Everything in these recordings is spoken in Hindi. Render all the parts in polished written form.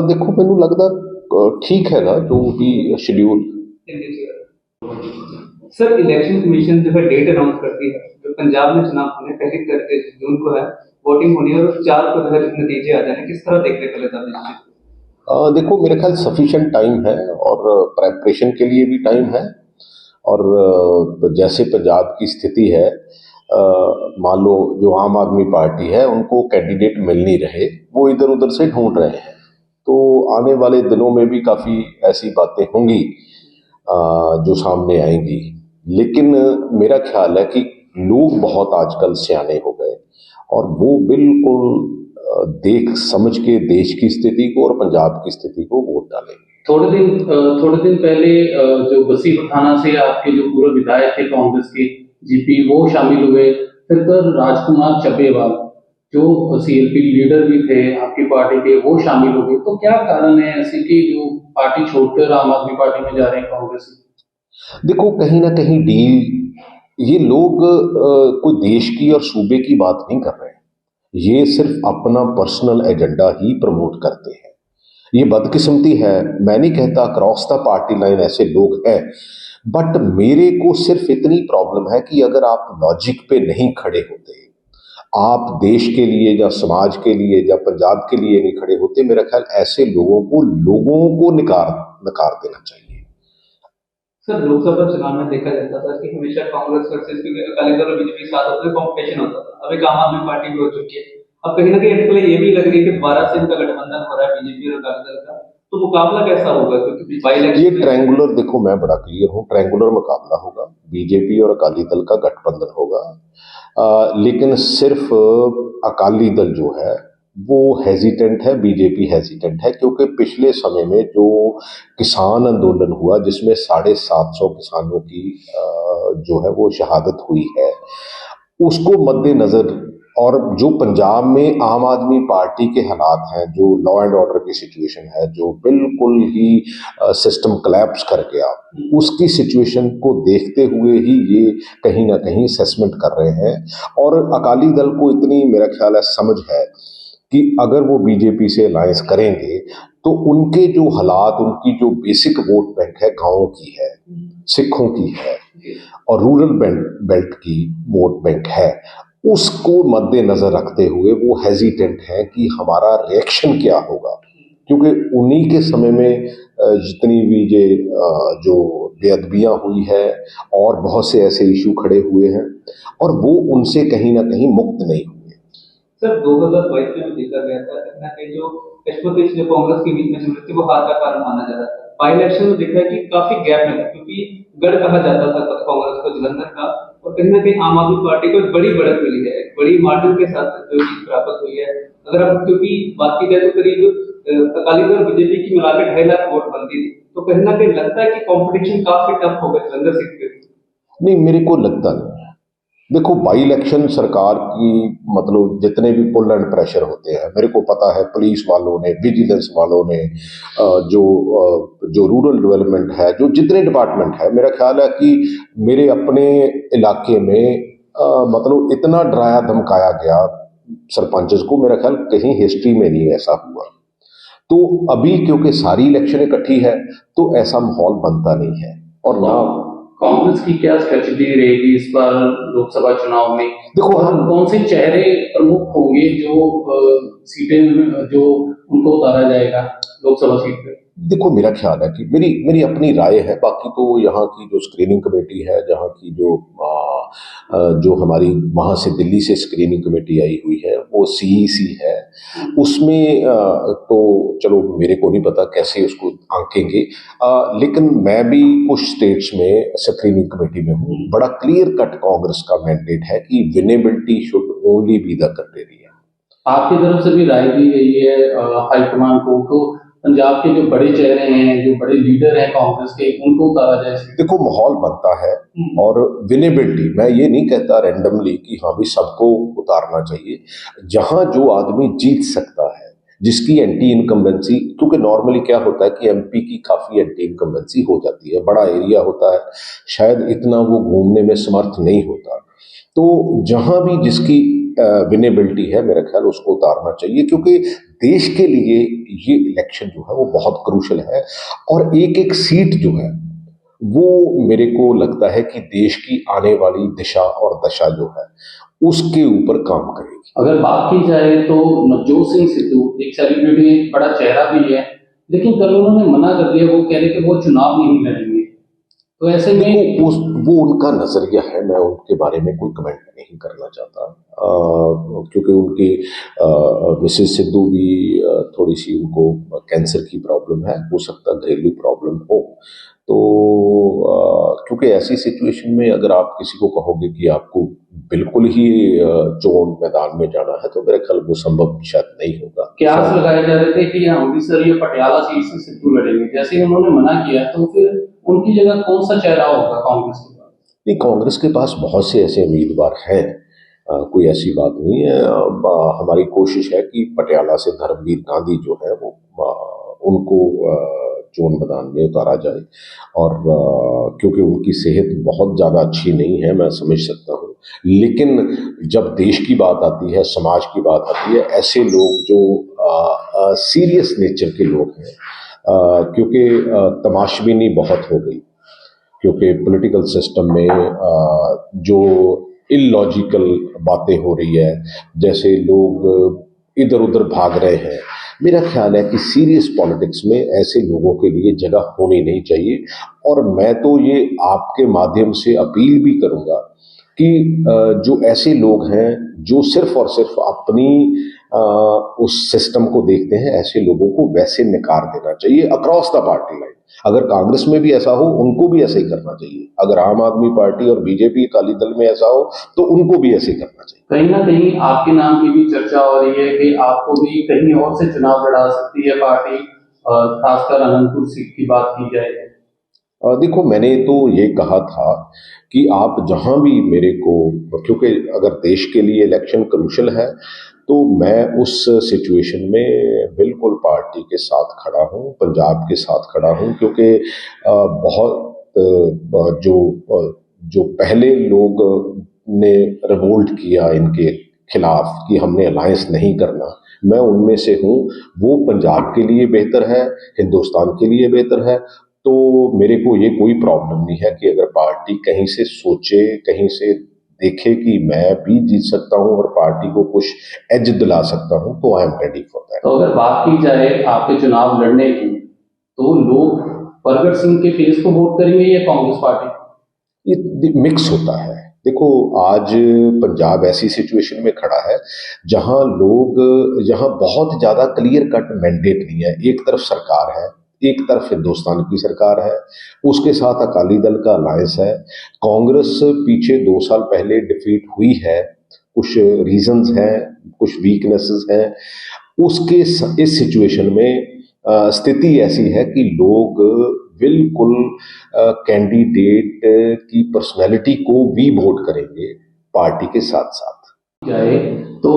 ਦੇਖੋ ਮੈਨੂੰ ਲੱਗਦਾ ਠੀਕ ਹੈਗਾ ਜੋ ਵੀ ਸ਼ਡਿਊਲ। सर इलेक्शन कमीशन जो है डेट अनाउंस करती है, जो पंजाब में चुनाव होने पहली 30 जून को है, वोटिंग होनी है और 4 को जो है नतीजे आ जाने, किस तरह देखने को लेता है? देखो मेरे ख्याल सफिशिएंट टाइम है और प्रेपरेशन के लिए भी टाइम है। और जैसे पंजाब की स्थिति है, मान लो जो आम आदमी पार्टी है उनको कैंडिडेट मिल नहीं रहे, वो इधर उधर से ढूंढ रहे हैं, तो आने वाले दिनों में भी काफ़ी ऐसी बातें होंगी जो सामने आएंगी। लेकिन मेरा ख्याल है कि लोग बहुत आजकल सियाने हो गए और वो बिल्कुल देख समझ के देश की स्थिति को और पंजाब की स्थिति को वोट डालेंगे। थोड़े दिन पहले जो बसी पठाना से आपके जो पूर्व विधायक थे कांग्रेस के जीपी, वो शामिल हुए। फिर राजकुमार चब्बेवाल जो सीएलपी लीडर भी थे आपकी पार्टी के, वो शामिल हो गए। तो क्या कारण है ऐसे कि जो पार्टी छोड़कर आम आदमी पार्टी में जा रहे हैं कांग्रेस? देखो कहीं ना कहीं डील, ये लोग कोई देश की और सूबे की बात नहीं कर रहे हैं, ये सिर्फ अपना पर्सनल एजेंडा ही प्रमोट करते हैं। ये बदकिस्मती है, मैं नहीं कहता क्रॉस द पार्टी लाइन ऐसे लोग हैं, बट मेरे को सिर्फ इतनी प्रॉब्लम है कि अगर आप लॉजिक पे नहीं खड़े होते, आप देश के लिए या समाज के लिए या पंजाब के लिए नहीं खड़े होते, मेरा ख्याल ऐसे लोगों को नकार देना चाहिए। सर लोकसभा चुनाव में देखा जाता था कि हमेशा कांग्रेस वर्सेस, क्योंकि अकाली दल और बीजेपी साथ होते कंपटीशन होता था। अब एक आम आदमी पार्टी भी हो चुकी है, अब कहीं ना कहीं अटकलें ये भी लग रही है कि 12 से इनका गठबंधन हो रहा है बीजेपी और अकाली दल का, तो मुकाबला कैसा होगा? क्योंकि बाई ये इलेक्शन ट्रायंगुलर, देखो मैं बड़ा क्लियर हूँ, ट्रायंगुलर मुकाबला होगा, बीजेपी और अकाली दल का गठबंधन होगा। लेकिन सिर्फ अकाली दल जो है वो हेजिटेंट है, बीजेपी हेजिटेंट है, क्योंकि पिछले समय में जो किसान आंदोलन हुआ जिसमें 750 किसानों की जो है वो शहादत हुई है, उसको मद्देनजर, और जो पंजाब में आम आदमी पार्टी के हालात हैं, जो लॉ एंड ऑर्डर की सिचुएशन है, जो बिल्कुल ही सिस्टम कोलैप्स कर गया, उसकी सिचुएशन को देखते हुए ही ये कहीं ना कहीं असेसमेंट कर रहे हैं। और अकाली दल को इतनी मेरा ख्याल है समझ है कि अगर वो बीजेपी से अलायंस करेंगे तो उनके जो हालात, उनकी जो बेसिक वोट बैंक है गाँवों की है, सिखों की है और रूरल बेल्ट की वोट बैंक है, उसको मद्देनजर रखते हुए वो हेजिटेंट हैं कि हमारा रिएक्शन क्या होगा। क्योंकि उन्हीं के समय में जितनी भी ये जो बेअदबियाँ हुई है और बहुत से ऐसे इशू खड़े हुए हैं और वो उनसे कहीं ना कहीं मुक्त नहीं हुए। सर 2022 में देखा गया था कहीं ना कहीं जो पीछे जो कांग्रेस के बीच में चल रही थी वो हार का कारण माना जा रहा था। बाई इलेक्शन में देखा है कि काफी गैप मिला, क्योंकि गढ़ कहा जाता था कांग्रेस को जलंधर का, और कहीं ना कहीं आम आदमी पार्टी को एक बड़ी बढ़त मिली है, एक बड़ी मार्जिन के साथ जो जीत प्राप्त हुई है। अगर हम क्योंकि बात की जाए तो करीब अकाली दल और बीजेपी की मिलाकर 2.5 लाख वोट बनती थी, तो कहीं ना कहीं लगता है कि कॉम्पिटिशन काफी टफ होगा जलंधर सीट पे। नहीं, मेरे को लगता नहीं है। देखो बाई इलेक्शन सरकार की, मतलब जितने भी पुल एंड प्रेशर होते हैं, मेरे को पता है पुलिस वालों ने, विजिलेंस वालों ने, जो रूरल डेवलपमेंट है, जो जितने डिपार्टमेंट है, मेरा ख्याल है कि मेरे अपने इलाके में मतलब इतना डराया धमकाया गया सरपंचेस को, मेरा ख्याल कहीं हिस्ट्री में नहीं ऐसा हुआ। तो अभी क्योंकि सारी इलेक्शन इकट्ठी है तो ऐसा माहौल बनता नहीं है। और ना कांग्रेस की क्या स्ट्रेटजी रहेगी इस बार लोकसभा चुनाव में? देखो हम कौन से चेहरे प्रमुख होंगे जो सीटें जो उनको उतारा जाएगा लोकसभा सीट पे? देखो मेरा ख्याल है कि मेरी अपनी राय है, बाकी तो यहाँ की जो स्क्रीनिंग कमेटी है, जहाँ की जो हमारी वहाँ से दिल्ली से स्क्रीनिंग कमेटी आई हुई है, वो सीईसी है, उसमें तो चलो मेरे को नहीं पता कैसे उसको आंकेंगे, लेकिन मैं भी कुछ स्टेट्स में स्क्रीनिंग कमेटी में हूँ। बड़ा क्लियर कट कांग्रेस का मैंडेट है कि winnability should only be the criteria. आपकी तरफ से भी राय दी गई है हाईकमान को, तो पंजाब के जो बड़े चेहरे हैं, जो बड़े लीडर हैं कांग्रेस के, उनको उतारा जाए? देखो माहौल बनता है और विनेबिलिटी, मैं ये नहीं कहता रैंडमली कि हाँ भी सबको उतारना चाहिए। जहां जो आदमी जीत सकता है, जिसकी एंटी इनकम्बेंसी, क्योंकि नॉर्मली क्या होता है कि एमपी की काफ़ी एंटी इनकम्बेंसी हो जाती है, बड़ा एरिया होता है, शायद इतना वो घूमने में समर्थ नहीं होता, तो जहां भी जिसकी विनेबिलिटी है मेरा ख्याल उसको उतारना चाहिए, क्योंकि देश के लिए ये इलेक्शन जो है वो बहुत क्रूशल है। और एक एक सीट जो है वो मेरे को लगता है कि देश की आने वाली दिशा और दशा जो है उसके ऊपर काम करेगी। अगर बात की जाए तो नवजोत सिंह सिद्धू एक सेलिब्रिटी, एक बड़ा चेहरा भी है, लेकिन कल उन्होंने मना कर दिया, वो कह रहे कि वो चुनाव नहीं लड़ेंगे। तो ऐसे में वो उनका नजरिया है, मैं उनके बारे में कोई कमेंट नहीं करना चाहता, क्योंकि उनकी मिसेस सिद्धू भी थोड़ी सी उनको कैंसर की प्रॉब्लम है, हो सकता है घरेलू प्रॉब्लम हो। तो क्योंकि ऐसी सिचुएशन में अगर आप किसी को कहोगे कि आपको बिल्कुल ही चोन मैदान में जाना है, तो मेरे ख्याल वो संभव शायद नहीं होगा। कयास लगाए जा रहे थे कि यहाँ अमृतसर या पटियाला सीट से सिद्धू लड़ेंगे, जैसे ही उन्होंने मना किया तो फिर उनकी जगह कौन सा चेहरा होगा कांग्रेस के पास? नहीं, कांग्रेस के पास बहुत से ऐसे उम्मीदवार हैं, कोई ऐसी बात नहीं है। हमारी कोशिश है कि पटियाला से धर्मवीर गांधी जो है वो उनको चोन मैदान में उतारा जाए, और क्योंकि उनकी सेहत बहुत ज़्यादा अच्छी नहीं है, मैं समझ सकता हूँ। लेकिन जब देश की बात आती है, समाज की बात आती है, ऐसे लोग जो सीरियस नेचर के लोग हैं, क्योंकि तमाशबीनी बहुत हो गई, क्योंकि पॉलिटिकल सिस्टम में जो इलॉजिकल बातें हो रही है, जैसे लोग इधर उधर भाग रहे हैं, मेरा ख्याल है कि सीरियस पॉलिटिक्स में ऐसे लोगों के लिए जगह होनी नहीं चाहिए। और मैं तो ये आपके माध्यम से अपील भी करूंगा कि जो ऐसे लोग हैं जो सिर्फ और सिर्फ अपनी उस सिस्टम को देखते हैं, ऐसे लोगों को वैसे निकार देना चाहिए अक्रॉस द पार्टी लाइन। अगर कांग्रेस में भी ऐसा हो, उनको भी ऐसे ही करना चाहिए। अगर आम आदमी पार्टी और बीजेपी अकाली दल में ऐसा हो, तो उनको भी ऐसे ही करना चाहिए। कहीं ना कहीं आपके नाम की भी चर्चा हो रही है कि आपको भी कहीं और से चुनाव लड़ा सकती है पार्टी, खासकर अनंतपुर सीट की बात की जाए। देखो, मैंने तो ये कहा था कि आप जहां भी मेरे को, क्योंकि अगर देश के लिए इलेक्शन क्रूशल है, तो मैं उस सिचुएशन में बिल्कुल पार्टी के साथ खड़ा हूं, पंजाब के साथ खड़ा हूं, क्योंकि बहुत जो पहले लोग ने रिवोल्ट किया इनके खिलाफ कि हमने अलायंस नहीं करना, मैं उनमें से हूं। वो पंजाब के लिए बेहतर है, हिंदुस्तान के लिए बेहतर है। तो मेरे को ये कोई प्रॉब्लम नहीं है कि अगर पार्टी कहीं से सोचे, कहीं से देखे कि मैं भी जीत सकता हूं और पार्टी को कुछ एज दिला सकता हूं, तो I am ready for that. तो अगर बात की जाए आपके चुनाव लड़ने की, तो लोग परगट सिंह के फेस को वोट करेंगे या कांग्रेस पार्टी? ये मिक्स होता है। देखो, आज पंजाब ऐसी सिचुएशन में खड़ा है जहां बहुत ज्यादा क्लियर कट मैंडेट नहीं है। एक तरफ सरकार है, एक तरफ हिंदुस्तान की सरकार है, उसके साथ अकाली दल का अलायंस है। कांग्रेस पीछे 2 साल पहले डिफीट हुई है, कुछ रीजंस हैं, कुछ वीकनेसेस हैं। इस सिचुएशन में स्थिति ऐसी है कि लोग बिल्कुल कैंडिडेट की पर्सनैलिटी को भी वोट करेंगे पार्टी के साथ साथ। जाए तो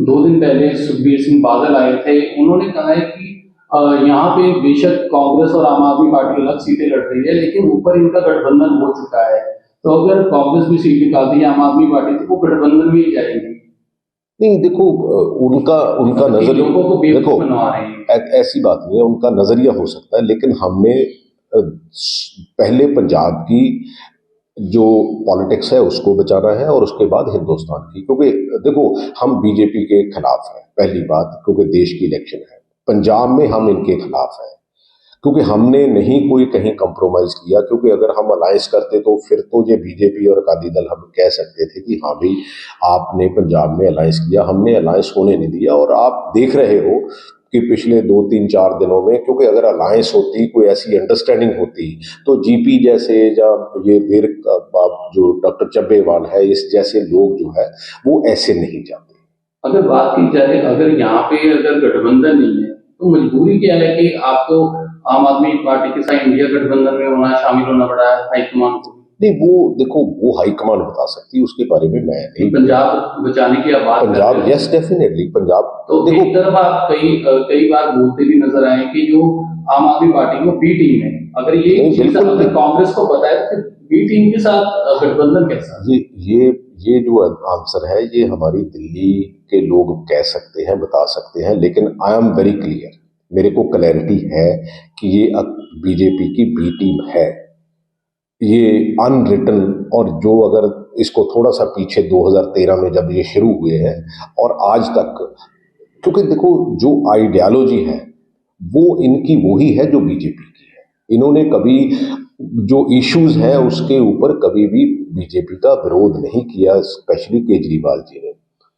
2 दिन पहले सुखबीर सिंह बादल आए थे, उन्होंने कहा है कि यहाँ पे बेशक कांग्रेस और आम आदमी पार्टी अलग सीटें लड़ रही है, लेकिन ऊपर इनका गठबंधन हो चुका है। तो अगर कांग्रेस भी सीट निकालती है आम आदमी पार्टी, तो वो गठबंधन में ही जाएंगे। नहीं, देखो, उनका नजरिया, लोगों को बेवकूफ देखो, बनवा रहे हैं। ऐसी बात नहीं है, उनका नजरिया हो सकता है, लेकिन हमने पहले पंजाब की जो पॉलिटिक्स है उसको बचाना है और उसके बाद हिंदुस्तान की। क्योंकि देखो, हम बीजेपी के खिलाफ हैं, पहली बात, क्योंकि देश की इलेक्शन है। पंजाब में हम इनके खिलाफ हैं, क्योंकि हमने नहीं कोई कहीं कंप्रोमाइज किया। क्योंकि अगर हम अलायंस करते तो फिर तो ये बीजेपी और अकाली दल हम कह सकते थे कि हाँ भी आपने पंजाब में अलायंस किया, हमने अलायंस होने नहीं दिया। और आप देख रहे हो कि पिछले 2-3-4 दिनों में, क्योंकि अगर अलायंस होती, कोई ऐसी अंडरस्टैंडिंग होती, तो जीपी जैसे या ये वीर जो डॉक्टर चब्बेवाल है, इस जैसे लोग जो है वो ऐसे नहीं जाते। अगर बात की जाए, अगर यहाँ पे अगर गठबंधन नहीं है, तो मजबूरी क्या है कि आपको आम आदमी पार्टी के साथ इंडिया गठबंधन में होना, शामिल होना पड़ा है हाईकमान को? नहीं, वो देखो, वो हाईकमान बता सकती है, उसके बारे में मैं नहीं। पंजाब बचाने की आप बात पंजाब, यस, डेफिनेटली पंजाब। तो देखो, एक तरफ आप कई बार बोलते भी नजर आए कि जो आम आदमी पार्टी को बी टीम है, अगर ये चीज अगर कांग्रेस को पता है तो फिर बी टीम के साथ गठबंधन कैसा? ये जो आंसर है ये हमारी दिल्ली के लोग कह सकते हैं, बता सकते हैं, लेकिन आई एम वेरी क्लियर, मेरे को क्लैरिटी है कि ये बीजेपी की बी टीम है। ये अनरिटन, और जो अगर इसको थोड़ा सा पीछे 2013 में जब ये शुरू हुए हैं और आज तक, क्योंकि देखो जो आइडियोलॉजी है वो इनकी वही है जो बीजेपी की है। इन्होंने कभी जो इश्यूज हैं उसके ऊपर कभी भी बीजेपी का विरोध नहीं किया, स्पेशली केजरीवाल जी ने।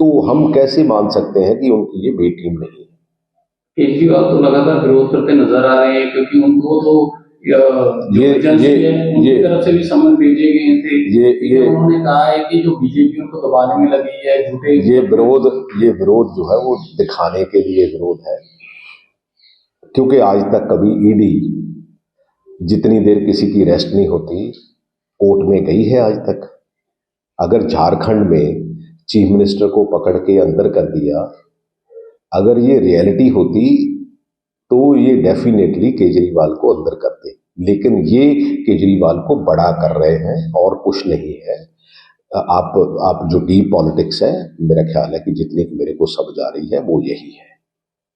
तो हम कैसे मान सकते हैं कि उनकी ये बी टीम नहीं है। केजरीवाल तो लगातार विरोध करते नजर आ रहे हैं, क्योंकि उनको तो जो ये एजेंसी है उनकी ये तरफ से भी समन भेजे गए थे। ये उन्होंने कहा है कि जो बीजेपी उनको दबाने में लगी है, झूठे ये विरोध जो है वो दिखाने के लिए विरोध है, क्योंकि आज तक कभी ईडी जितनी देर किसी की अरेस्ट नहीं होती कोर्ट में गई है आज तक। अगर झारखंड में चीफ मिनिस्टर को पकड़ के अंदर कर दिया, अगर ये रियलिटी होती तो ये डेफिनेटली केजरीवाल को अंदर करते, लेकिन ये केजरीवाल को बड़ा कर रहे हैं और कुछ नहीं है। आप जो डीप पॉलिटिक्स है, मेरा ख्याल है कि जितनी मेरे को समझ आ रही है वो यही है।